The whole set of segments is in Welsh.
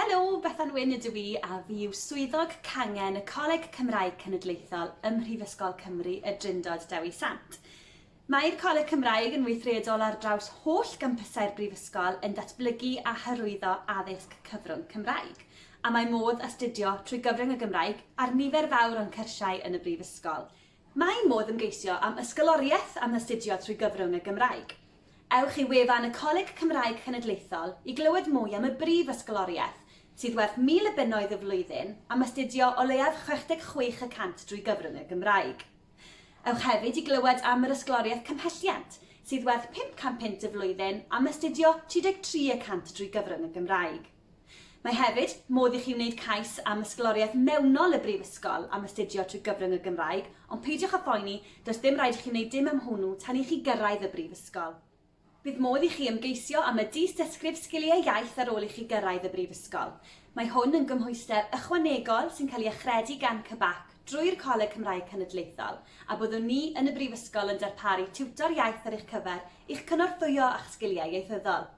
Helo, Bethan Wyn ydw i a fi yw swyddog cangen y Coleg Cymraeg Cenedlaethol ym Mhrifysgol Cymru y Drindod Dewi Sant. Mae'r Coleg Cymraeg yn weithredol ar draws holl gampysau'r brifysgol yn datblygu a hyrwyddo addysg cyfrwng Cymraeg, a mae modd astudio trwy gyfrwng y Gymraeg ar nifer fawr o'n cyrsiau yn y brifysgol. Mae modd ymgeisio am ysgoloriaeth am astudio trwy gyfrwng y Gymraeg. Ewch i wefan y Coleg Cymraeg Cenedlaethol i glywed mwy am y brif ysgoloriaeth sydd werth 1,000 o bunnoedd y flwyddyn am astudio o leiaf 66% drwy gyfrwng y Gymraeg. Ewch hefyd i glywed am yr ysgoloriaeth cymhelliant sydd werth 500 punt y flwyddyn am astudio 33% drwy gyfrwng y Gymraeg. Mae hefyd modd i chi wneud cais am ysgoloriaeth mewnol y brifysgol am astudio trwy gyfrwng y Gymraeg, ond peidiwch â phoeni, does dim rhaid i chi wneud dim am hwnnw tan i chi gyrraedd y brifysgol. Bydd modd i chi ymgeisio am y dystysgrif sgiliau iaith ar ôl i chi gyrraedd y brifysgol. Mae hwn yn gymhwyster ychwanegol sy'n cael ei achredu gan CYBAC drwy'r Coleg Cymraeg Cenedlaethol, a byddwn ni yn y brifysgol yn darparu tiwtor iaith ar eich cyfer i'ch cynorthwyo a'ch sgiliau ieithyddol.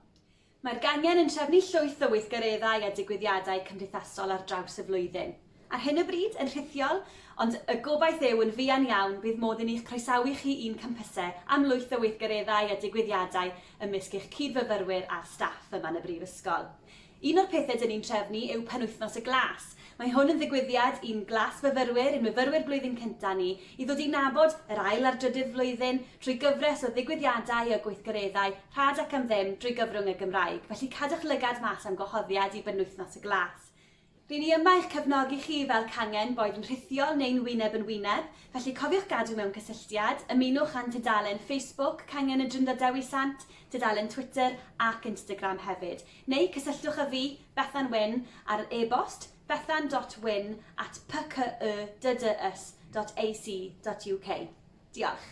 Mae'r gangen yn trefnu llwyth o weithgareddau a digwyddiadau cymdeithasol ar draws y flwyddyn. Ar hyn o bryd yn rhithiol, ond y gobaith yw yn fuan iawn bydd modd i ni'ch croesawu chi un campysau am lwyth o weithgareddau a digwyddiadau ymysg eich cydfyfyrwyr a staff yma yn y brifysgol. Un o'r pethau dyn ni'n trefnu yw penwythnos y glas. Mae hwn yn ddigwyddiad i'n glas fyfyrwyr, un myfyrwyr blwyddyn cynta ni, i ddod i nabod yr ail ar drydydd flwyddyn trwy gyfres o ddigwyddiadau a gweithgareddau rhad ac am ddim drwy gyfrwng y Gymraeg, felly cadwch lygad mas am gwahoddiad i benwythnos y glas. Rydyn ni yma eich cefnogi chi fel cangen boed yn rhithiol neu'n wyneb yn wyneb, felly cofiwch gadw mewn cysylltiad, ymunwch â'n tudalen Facebook Cangen y Drindod Dewi Sant, tudalen Twitter ac Instagram hefyd, neu cysylltwch â fi, Bethan Wyn, ar e-bost bethan.wyn@pkydds.ac.uk. Diolch.